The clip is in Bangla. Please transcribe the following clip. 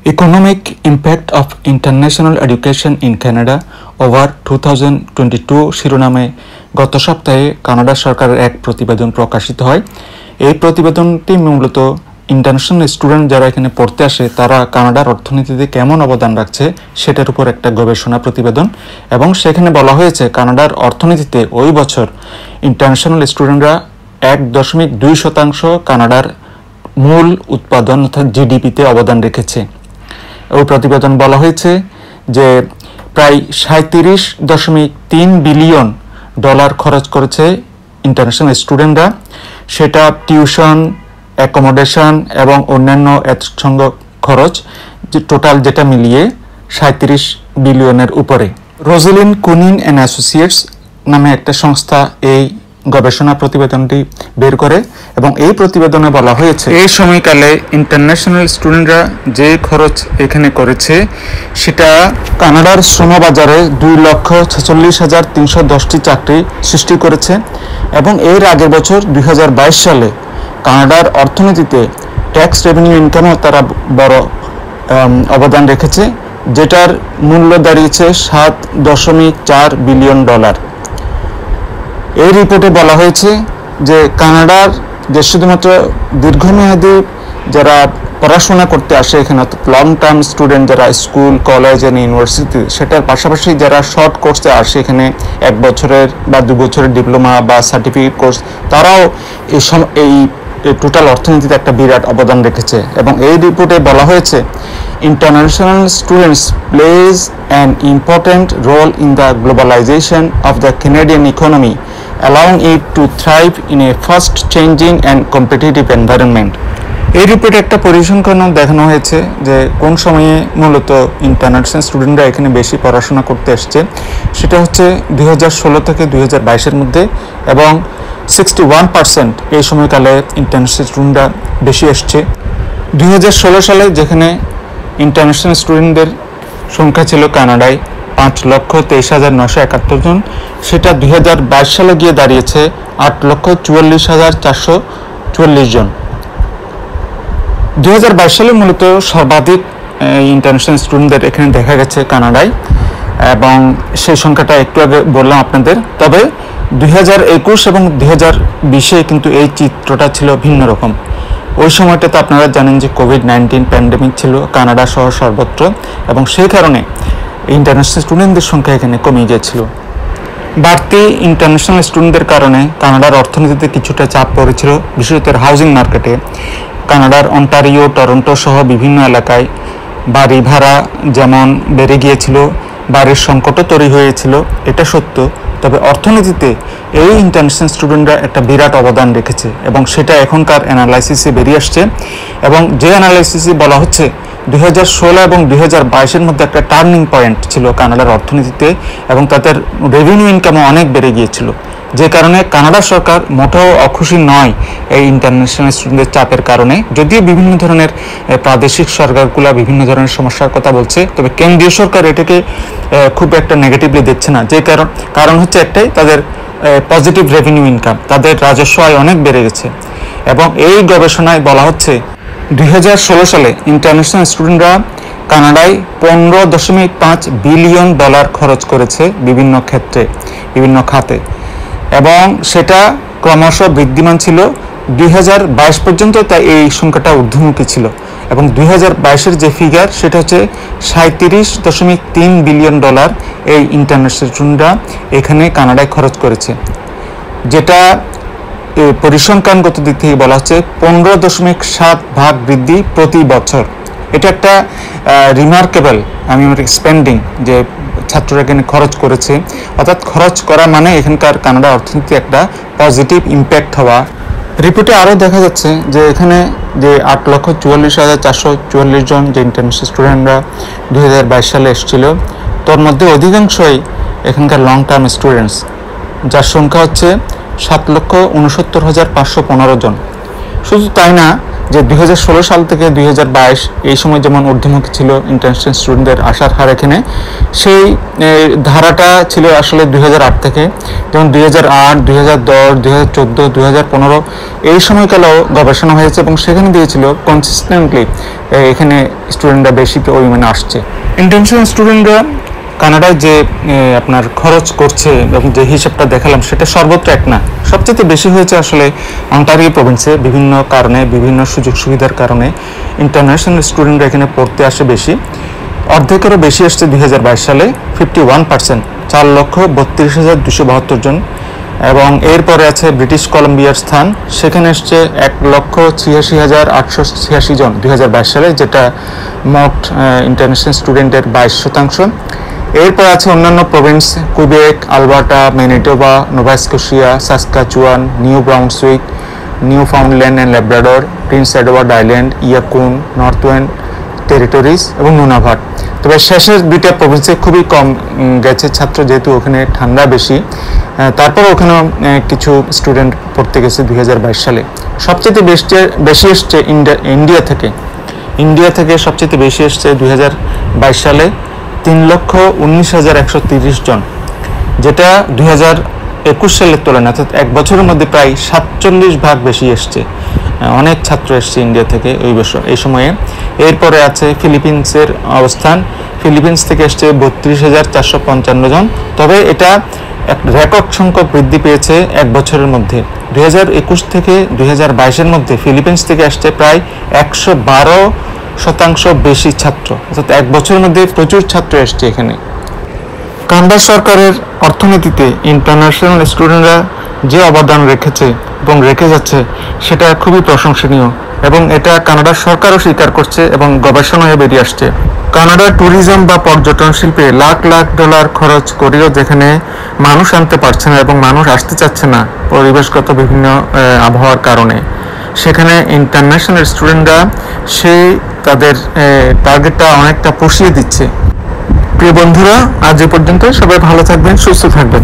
Economic impact of international education in Canada over 2022 শিরোনামে গত সপ্তাহে কানাডা সরকারের এক প্রতিবেদন প্রকাশিত হয়। এই প্রতিবেদনটি মূলত ইন্টারন্যাশনাল স্টুডেন্ট যারা এখানে পড়তে আসে তারা কানাডার অর্থনীতিতে কেমন অবদান রাখছে সেটার উপর একটা গবেষণা প্রতিবেদন, এবং সেখানে বলা হয়েছে কানাডার অর্থনীতিতে ওই বছর ইন্টারন্যাশনাল স্টুডেন্টরা 1.2% কানাডার মূল উৎপাদন অর্থাৎ জিডিপিতে অবদান রেখেছে। ওই প্রতিবেদন বলা হয়েছে যে প্রায় 37.3 বিলিয়ন ডলার খরচ করেছে ইন্টারন্যাশনাল স্টুডেন্টরা, সেটা টিউশন, অ্যাকোমোডেশন এবং অন্যান্য এতসঙ্গ খরচ টোটাল যেটা মিলিয়ে 37 বিলিয়নের উপরে। রোজেলিন কুনিন অ্যান্ড অ্যাসোসিয়েটস নামে একটা সংস্থা এই গবেষণা প্রতিবেদনটি বের করে, এবং এই প্রতিবেদনে বলা হয়েছে এই সময়কালে ইন্টারন্যাশনাল স্টুডেন্টরা যে খরচ এখানে করেছে সেটা কানাডার শ্রমবাজারে 2,46,310টি চাকরি সৃষ্টি করেছে, এবং এর আগের বছর 2022 সালে কানাডার অর্থনীতিতে ট্যাক্স রেভিনিউ ইনকামও তারা বড় অবদান রেখেছে, যেটার মূল্য দাঁড়িয়েছে 7.4 বিলিয়ন ডলার। এই রিপোর্টে বলা হয়েছে যে কানাডার যে শুধুমাত্র দীর্ঘমেয়াদী যারা পড়াশোনা করতে আসে এখানে লং টার্ম স্টুডেন্ট যারা স্কুল, কলেজ এবং ইউনিভার্সিটি, সেটার পাশাপাশি যারা শর্ট কোর্সে আসে এখানে 1 বছরের বা 2 বছরের ডিপ্লোমা বা সার্টিফিকেট কোর্স, তারাও এই টোটাল অর্থনীতিতে একটা বিরাট অবদান রেখেছে। এবং এই রিপোর্টে বলা হয়েছে international students plays an important role in the globalization of the Canadian economy, allowing it to thrive in a fast changing and competitive environment. এই রিপোর্টে একটা পরিসংখ্যান দেখানো হয়েছে যে কোন সময়ে মূলত ইন্টারন্যাশনাল স্টুডেন্টরা এখানে বেশি পড়াশোনা করতে আসছে, সেটা হচ্ছে 2016 থেকে 2022-এর মধ্যে, এবং 61% এই সময়কালে ইন্টারন্যাশনাল স্টুডেন্টরা বেশি আসছে। 2016 সালে যেখানে ইন্টারন্যাশনাল স্টুডেন্টদের সংখ্যা ছিল কানাডায় 5,23,971 জন, সেটা 2022 সালে গিয়ে দাঁড়িয়েছে 8,44,444 জন। 2022 সালে মূলত সর্বাধিক ইন্টারন্যাশনাল স্টুডেন্টদের এখানে দেখা গেছে কানাডায়, এবং সেই সংখ্যাটা একটু আগে বললাম আপনাদের। তবে 2021 এবং 2020-এ কিন্তু এই চিত্রটা ছিল ভিন্ন রকম। ওই সময়টাতে আপনারা জানেন যে কোভিড-19 প্যান্ডেমিক ছিল কানাডা সহ সর্বত্র, এবং সেই কারণে ইন্টারন্যাশনাল স্টুডেন্টদের সংখ্যা এখানে কমে গিয়েছিল। বাড়তি ইন্টারন্যাশনাল স্টুডেন্টদের কারণে কানাডার অর্থনীতিতে কিছুটা চাপ পড়েছিল, বিশেষত হাউজিং মার্কেটে। কানাডার অন্টারিও, টরন্টো সহ বিভিন্ন এলাকায় বাড়ি ভাড়া যেমন বেড়ে গিয়েছিল, বাড়ির সংকটও তৈরি হয়েছিল, এটা সত্য। তবে অর্থনীতিতে এই ইন্টারন্যাশনাল স্টুডেন্টরা একটা বিরাট অবদান রেখেছে, এবং সেটা এখনকার অ্যানালাইসিসে বেরিয়ে আসছে। এবং যে অ্যানালাইসিসে বলা হচ্ছে 2016 এবং 2022-এর মধ্যে একটা টার্নিং পয়েন্ট ছিল কানাডার অর্থনীতিতে, এবং তাদের রেভিনিউ ইনকামও অনেক বেড়ে গিয়েছিল, যে কারণে কানাডা সরকার মোটেও অখুশি নয় এই ইন্টারন্যাশনাল স্টুডেন্টদের চাপের কারণে। যদিও বিভিন্ন ধরনের প্রাদেশিক সরকারগুলো বিভিন্ন ধরনের সমস্যার কথা বলছে, তবে কেন্দ্রীয় সরকার এটাকে খুব একটা নেগেটিভলি দেখছে না। যে কারণ হচ্ছে একটাই, তাদের পজিটিভ রেভিনিউ ইনকাম, তাদের রাজস্ব আয় অনেক বেড়ে গেছে। এবং এই গবেষণায় বলা হচ্ছে 2016 সালে ইন্টারন্যাশনাল স্টুডেন্টরা কানাডায় 15.5 বিলিয়ন ডলার খরচ করেছে বিভিন্ন ক্ষেত্রে, বিভিন্ন খাতে, এবং সেটা ক্রমশ বৃদ্ধিমান ছিল 2022 পর্যন্ত। তাই এই সংখ্যাটা ঊর্ধ্বমুখী ছিল, এবং 2022-এর যে ফিগার সেটা হচ্ছে 37.3 বিলিয়ন ডলার এই ইন্টারন্যাশনাল স্টুডেন্টরা এখানে কানাডায় খরচ করেছে, যেটা পরিসংখ্যানগত দিক থেকে বলা হচ্ছে 15.7 বৃদ্ধি প্রতি বছর। এটা একটা রিমার্কেবল স্পেন্ডিং যে ছাত্ররা এখানে খরচ করেছে, অর্থাৎ খরচ করা মানে এখানকার কানাডা অর্থনীতি একটা পজিটিভ ইম্প্যাক্ট হওয়া। রিপোর্টে আরও দেখা যাচ্ছে যে এখানে যে 8,44,444 জন যে ইন্টারন্যাশনাল স্টুডেন্টরা 2022 সালে এসেছিল, তোর মধ্যে অধিকাংশই এখানকার লং টার্ম স্টুডেন্টস, যার সংখ্যা হচ্ছে 7,69,515 জন। শুধু তাই না, যে 2016 সাল থেকে 2022 এই সময় যেমন ঊর্ধ্বমুখী ছিল ইন্টারন্যাশনাল স্টুডেন্টদের আসার হার এখানে, সেই ধারাটা ছিল আসলে 2008 থেকে, যেমন 2008, 2010, 2014, 2015 এই সময়কালেও গবেষণা হয়েছে এবং সেখানে দিয়েছিল কনসিস্টেন্টলি এখানে স্টুডেন্টরা বেশি পরিমাণে আসছে। ইন্টারন্যাশনাল স্টুডেন্টরা কানাডায় যে আপনার খরচ করছে এবং যে হিসাবটা দেখালাম সেটা সর্বত্র এক না, সবচেয়ে বেশি হয়েছে আসলে অন্টারিও প্রভিন্সে। বিভিন্ন কারণে, বিভিন্ন সুযোগ সুবিধার কারণে ইন্টারন্যাশনাল স্টুডেন্টরা এখানে পড়তে আসে বেশি। অর্ধেকেরও বেশি আসছে 2022 সালে, 51%, 4,32,272 জন। এবং এরপরে আছে ব্রিটিশ কলম্বিয়ার স্থান, সেখানে এসছে 1,86,886 জন 2022 সালে, যেটা মোট ইন্টারন্যাশনাল স্টুডেন্টের 22%। এরপর আছে অন্যান্য province, Quebec, Alberta, Manitoba, Nova Scotia, Saskatchewan, New Brunswick, Newfoundland and Labrador, Prince Edward Island, Yukon, Northwest Territories এবং নুনাভাট। তবে শেষের দুইটা প্রভিন্সে খুবই কম গেছে ছাত্র, যেহেতু ওখানে ঠান্ডা বেশি। তারপর ওখানে কিছু স্টুডেন্ট পড়তে গেছে 2022 সালে। সবচেয়ে বেশি এসছে ইন্ডিয়া থেকে সবচেয়ে বেশি এসছে 2022 সালে 3,19,130 জন, যেটা 2021 সালের তুলনায় অর্থাৎ এক বছরের মধ্যে প্রায় 47 ভাগ বেশি এসছে। অনেক ছাত্র এসছে ইন্ডিয়া থেকে এই সময়ে। এরপরে আছে ফিলিপিন্সের অবস্থান, ফিলিপিন্স থেকে এসছে 32,455 জন। তবে এটা এক রেকর্ড সংখ্যক বৃদ্ধি পেয়েছে এক বছরের মধ্যে। 2021 থেকে 2022-এর মধ্যে ফিলিপিন্স থেকে আসছে প্রায় 112% বেশি ছাত্র, অর্থাৎ এক বছরের মধ্যে প্রচুর ছাত্র এসছে এখানে। কানাডা সরকারের অর্থনীতিতে ইন্টারন্যাশনাল স্টুডেন্টরা যে অবদান রেখেছে এবং রেখে যাচ্ছে সেটা খুবই প্রশংসনীয়, এবং এটা কানাডার সরকারও স্বীকার করছে এবং গবেষণায় বেরিয়ে আসছে। কানাডার ট্যুরিজম বা পর্যটন শিল্পে লাখ লাখ ডলার খরচ করেও যেখানে মানুষ আনতে পারছে না এবং মানুষ আসতে চাচ্ছে না পরিবেশগত বিভিন্ন আবহাওয়ার কারণে, সেখানে ইন্টারন্যাশনাল স্টুডেন্টরা সেই তাদের টার্গেটটা অনেকটা পুষিয়ে দিচ্ছে। প্রিয় বন্ধুরা, আজ এ পর্যন্ত। সবাই ভালো থাকবেন, সুস্থ থাকবেন।